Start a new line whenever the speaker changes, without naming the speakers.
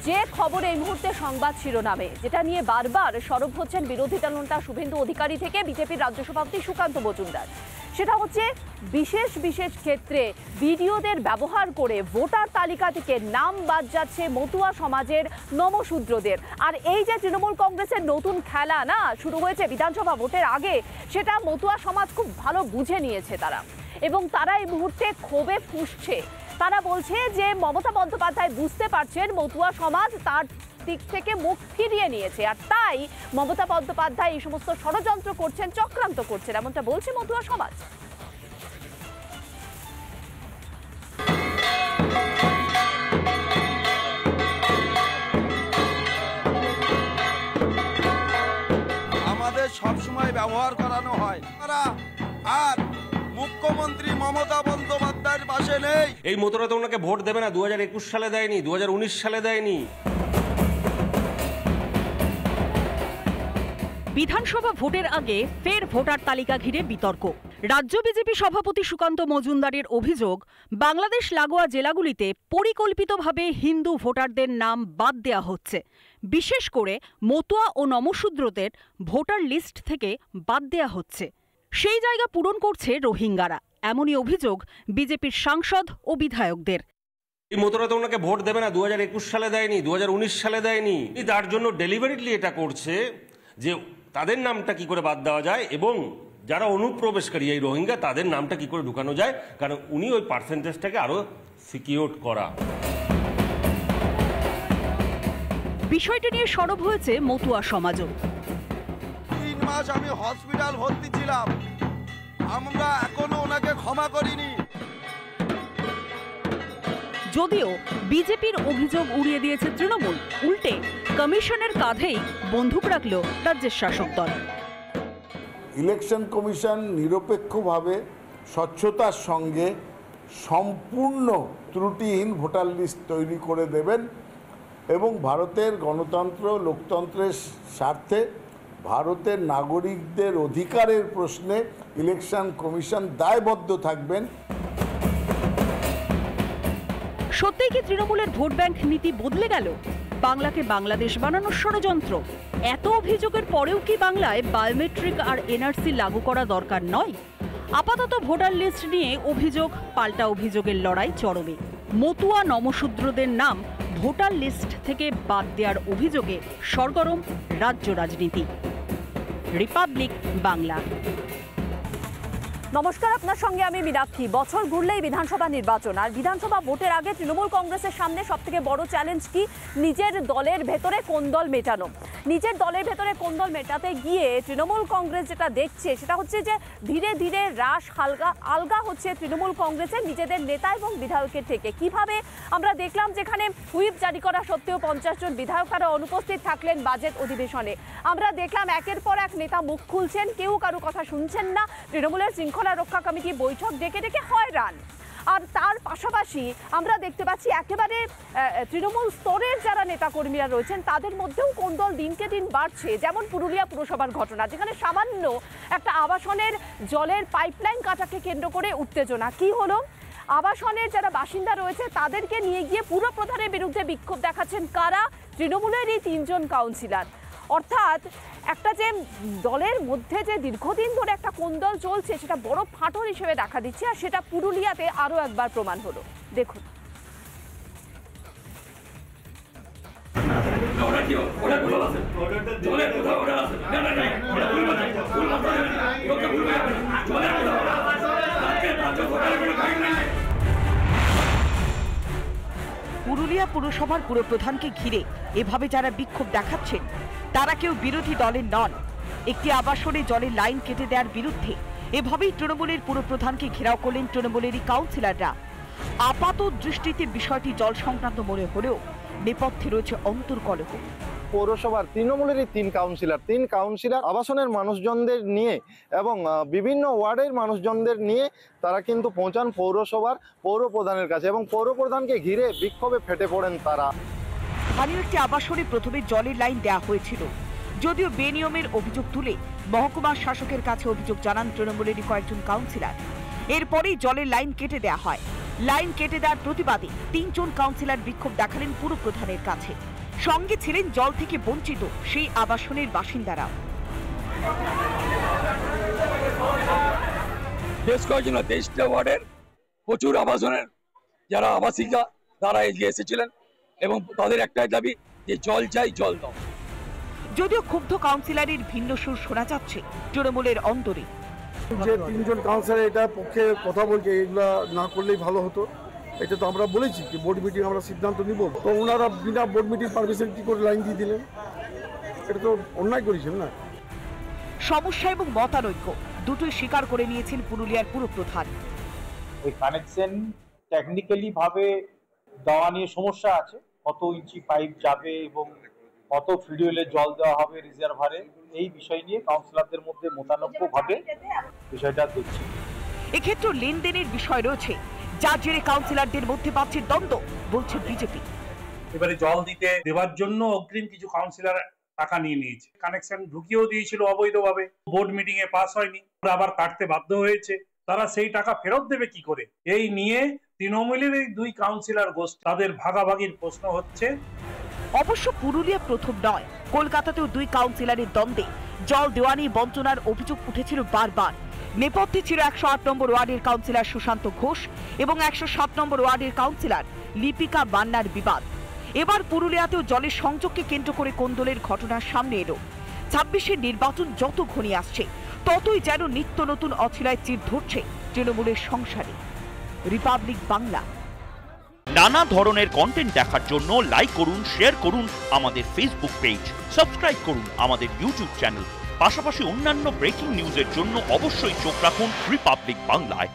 যে খবর এই মুহূর্তে সংবাদ শিরোনামে, যেটা নিয়ে বারবার সরব হচ্ছেন বিরোধী দলনেতা শুভেন্দু অধিকারী থেকে বিজেপির রাজ্য সভাপতি সুকান্ত মজুমদার, সেটা হচ্ছে বিশেষ বিশেষ ক্ষেত্রে বিডিওদের ব্যবহার করে ভোটার তালিকা থেকে নাম বাদ যাচ্ছে মতুয়া সমাজের নমশূদ্রদের। আর এই যে তৃণমূল কংগ্রেসের নতুন খেলা না শুরু হয়েছে বিধানসভা ভোটের আগে, সেটা মতুয়া সমাজ খুব ভালো বুঝে নিয়েছে তারা, এবং তারা এই মুহূর্তে ক্ষোভে ফুঁসছে। তারা বলছে যে মমতা বন্দ্যোপাধ্যায় বুঝতে পারছেন মতুয়া সমাজ তার দিক থেকে মুখ ফিরিয়ে নিয়েছে, আর তাই মমতা বন্দ্যোপাধ্যায় এই সমস্ত ষড়যন্ত্র করছেন, চক্রান্ত করছেন, এমনটা বলছে মতুয়া সমাজ।
আমাদের সবসময় ব্যবহার করানো হয় আর মুখ্যমন্ত্রী মমতা বন্দ্যোপাধ্যায়ের পাশে নেই।
এই মতুরা তো ওনাকে ভোট দেবে না, 2021 সালে দেয়নি, 2019 সালে দেয়নি।
বিধানসভা ভোটের আগে ফের ভোটার তালিকা ঘিরে বিতর্ক। রাজ্য বিজেপি সভাপতি সুকান্ত মজুমদারের অভিযোগ, বাংলাদেশ লাগোয়া জেলাগুলিতে পরিকল্পিতভাবে হিন্দু ভোটারদের নাম বাদ দেওয়া হচ্ছে, বিশেষ করে মতুয়া ও নমশূদ্রদের ভোটার লিস্ট থেকে বাদ দেওয়া হচ্ছে। সেই জায়গা পূরণ করছে রোহিঙ্গারা, এমনই অভিযোগ বিজেপির সাংসদ ও বিধায়কদের।
এই মতুরা তো ওনাকে ভোট দেবে না, 2021 সালে দেয়নি, 2019 সালে দেয়নি। তার জন্য ডেলিভারিটলি এটা করছে যে তাদের নামটা কি করে বাদ দেওয়া যায় এবং যারা অনুপ্রবেশকারী এই রোহিঙ্গা তাদের নামটা কি করে ঢুকানো যায়, কারণ উনি ওই পার্সেন্টেজটাকে আরো সিকিউর করা।
বিষয়টি নিয়ে সরব হয়েছে মতুয়া সমাজও।
3 মাস আমি হসপিটাল ভর্তি ছিলাম, আমরা এখনো ওনাকে ক্ষমা করিনি।
যদিও বিজেপির অভিযোগ উড়িয়ে দিয়েছে তৃণমূল, উল্টে কমিশনের কাঁধেই বন্দুক রাখল রাজ্যের শাসক দল।
ইলেকশন কমিশন নিরপেক্ষভাবে স্বচ্ছতার সঙ্গে সম্পূর্ণ ত্রুটিহীন ভোটার লিস্ট তৈরি করে দেবেন এবং ভারতের গণতন্ত্র লোকতন্ত্রের স্বার্থে ভারতের নাগরিকদের অধিকারের প্রশ্নে ইলেকশন কমিশন দায়বদ্ধ থাকবেন।
সত্যিই কি তৃণমূলের ভোট ব্যাংক নীতি বদলে গেল? বাংলাকে বাংলাদেশ বানানোর ষড়যন্ত্র? এত অভিযোগের পরেও কি বাংলায় বায়োমেট্রিক আর এনআরসি লাগু করা দরকার নয়? আপাতত ভোটার লিস্ট নিয়ে অভিযোগ পাল্টা অভিযোগের লড়াই চরমে। মতুয়া নমশূদ্রদের নাম ভোটার লিস্ট থেকে বাদ দেওয়ার অভিযোগে সরগরম রাজ্য রাজনীতি। রিপাবলিক বাংলা।
নমস্কার, আপনার সঙ্গে আমি মীনাক্ষী। বছর ঘুরলেই বিধানসভা নির্বাচন, আর বিধানসভা ভোটের আগে তৃণমূল কংগ্রেসের সামনে সবথেকে বড় চ্যালেঞ্জ কি? নিজের দলের ভেতরে কোন্দল মেটানো। নিজের দলের ভেতরে কোন্দল মেটাতে গিয়ে তৃণমূল কংগ্রেস যেটা দেখছে সেটা হচ্ছে যে ধীরে ধীরে রাশ আলগা হচ্ছে তৃণমূল কংগ্রেসের নিজেদের নেতা এবং বিধায়কের থেকে। কিভাবে আমরা দেখলাম, যেখানে হুইপ জারি করা সত্ত্বেও 50 জন বিধায়ক তারা অনুপস্থিত থাকলেন বাজেট অধিবেশনে। আমরা দেখলাম একের পর এক নেতা মুখ খুলছেন, কেউ কারো কথা শুনছেন না। তৃণমূলের শৃঙ্খলা রক্ষা কমিটি বৈঠক ডেকে ডেকে হয়রান। আর তার পাশাপাশি আমরা দেখতে পাচ্ছি একেবারে তৃণমূল স্তরের যারা নেতাকর্মীরা রয়েছেন তাদের মধ্যেও কোন্দল দিনকে দিন বাড়ছে। যেমন পুরুলিয়া পুরসভার ঘটনা, যেখানে সামান্য একটা আবাসনের জলের পাইপলাইন কাটাকে কেন্দ্র করে উত্তেজনা। কি হলো? আবাসনের যারা বাসিন্দা রয়েছে তাদেরকে নিয়ে গিয়ে পুরপ্রধানের বিরুদ্ধে বিক্ষোভ দেখাচ্ছেন কারা? তৃণমূলের এই 3 জন কাউন্সিলর। অর্থাৎ একটা যে দলের মধ্যে যে দীর্ঘদিন ধরে একটা কোন্দল চলছে সেটা বড় ফাটল হিসেবে দেখা দিচ্ছে, আর সেটা পুরুলিয়াতে আরো একবার প্রমাণ হলো। দেখুন।
পুরুলিয়া পুরসভার পুরপ্রধানকে ঘিরে এভাবে যারা বিক্ষোভ দেখাচ্ছেন তারা কেউ বিরোধী দলের নন। একটি আবাসনে জলের লাইন কেটে দেওয়ার বিরুদ্ধে এভাবেই তৃণমূলের পুরপ্রধানকে ঘেরাও করলেন তৃণমূলেরই কাউন্সিলররা। আপাত দৃষ্টিতে বিষয়টি জল সংক্রান্ত মনে হলেও নেপথ্যে রয়েছে অন্তর্কলহ।
পৌরসভার তৃণমূলেরই 3 কাউন্সিলর আবাসনের মানুষজনদের নিয়ে এবং বিভিন্ন ওয়ার্ডের মানুষজনদের নিয়ে তারা কিন্তু পৌঁছান পৌরসভার পৌরপ্রধানের কাছে এবং পৌরপ্রধানকে ঘিরে বিক্ষোভে ফেটে পড়েন তারা।
স্থানীয় একটি আবাসনে প্রথমে জলের লাইন দেওয়া হয়েছিল, যদিও বেনিয়মের অভিযোগ তুলে মহকুমা শাসকের কাছে অভিযোগ জানান তৃণমূলেরই কয়েকজন কাউন্সিলর। এরপরেই জলের লাইন কেটে দেওয়া হয়। লাইন কেটে দেওয়ার প্রতিবাদে 3 জন কাউন্সিলর বিক্ষোভ দেখালেন পুরপ্রধানের কাছে। সঙ্গে ছিলেন জল থেকে বঞ্চিত সেই আবাসনের বাসিন্দারাও।
বেশ কয়েকজন 23টা ওয়ার্ডের প্রচুর আবাসনের যারা আবাসিকা তারা এগিয়ে এসেছিলেন এবং তাদের একটাই দাবি যে জল চাই, জল দাও।
যদিও ক্ষুব্ধ কাউন্সিলরের ভিন্ন সুর শোনা যাচ্ছে তৃণমূলের অন্তরে।
যে 3 জন কাউন্সিলর এটা পক্ষে কথা বলছে, এগুলা না করলেই ভালো হতো। এটা তো আমরা বলেছি যে বোর্ড মিটিং আমরা সিদ্ধান্ত নিব, তো ওনারা বিনা বোর্ড মিটিং পারমিশন কি করে লাইন দিয়ে দিলেন? এটা তো অন্যায় করেছেন না।
সমস্যা এবং মতানৈক্য দুটোই স্বীকার করে নিয়েছেন পুরুলিয়ার পুরপ্রধান।
ওই কানেকশন টেকনিক্যালি ভাবে দেওয়া নিয়ে সমস্যা আছে, কত ইঞ্চি পাইপ যাবে এবং কত ফিডিউলে জল দেওয়া হবে রিজার্ভারে, এই বিষয় নিয়ে কাউন্সিলরদের মধ্যে মতানৈক্য ভাবে বিষয়টা দেখছি।
এক্ষেত্রে লেনদেনের বিষয় রয়েছে, যার জেরে কাউন্সিলরদের মধ্যে বাড়ছে দ্বন্দ্ব, বলছে বিজেপি।
এবারে জল দিতে দেওয়ার জন্য অগ্রিম কিছু কাউন্সিলর টাকা নিয়ে নিয়েছে, কানেকশন ঢুকিয়েও দিয়েছিল অবৈধভাবে, বোর্ড মিটিং এ পাস হয়নি, ওরা আবার কাটতে বাধ্য হয়েছে। তারা সেই টাকা ফেরত দেবে কি করে? এই নিয়ে তৃণমূলের এই 2 কাউন্সিলর গোষ্ঠী তাদের ভাগাভাগির প্রশ্ন হচ্ছে।
অবশ্য পুরুলিয়া প্রথম নয়, কলকাতাতেও 2 কাউন্সিলরের দ্বন্দ্বে জল দেওয়া নিয়ে বঞ্চনার অভিযোগ উঠেছিল বারবার। নেপথ্যে ছিল 108 নম্বর ওয়ার্ডের কাউন্সিলর সুশান্ত ঘোষ এবং 107 নম্বর ওয়ার্ডের কাউন্সিলর লিপিকা বান্নার বিবাদ। এবার পুরুলিয়াতেও জলের সংযোগকে কেন্দ্র করে কোন্দলের ঘটনা সামনে এলো। 26-এর নির্বাচন যত ঘনিয়ে আসছে ততই যেন নিত্য নতুন অছিলায় চির ধরছে তৃণমূলের সংসারে। রিপাবলিক বাংলা।
নানা ধরনের কন্টেন্ট দেখার জন্য লাইক করুন, শেয়ার করুন আমাদের ফেসবুক পেজ, সাবস্ক্রাইব করুন আমাদের ইউটিউব চ্যানেল। পাশাপাশি অন্যান্য ব্রেকিং নিউজের জন্য অবশ্যই চোখ রাখুন রিপাবলিক বাংলায়।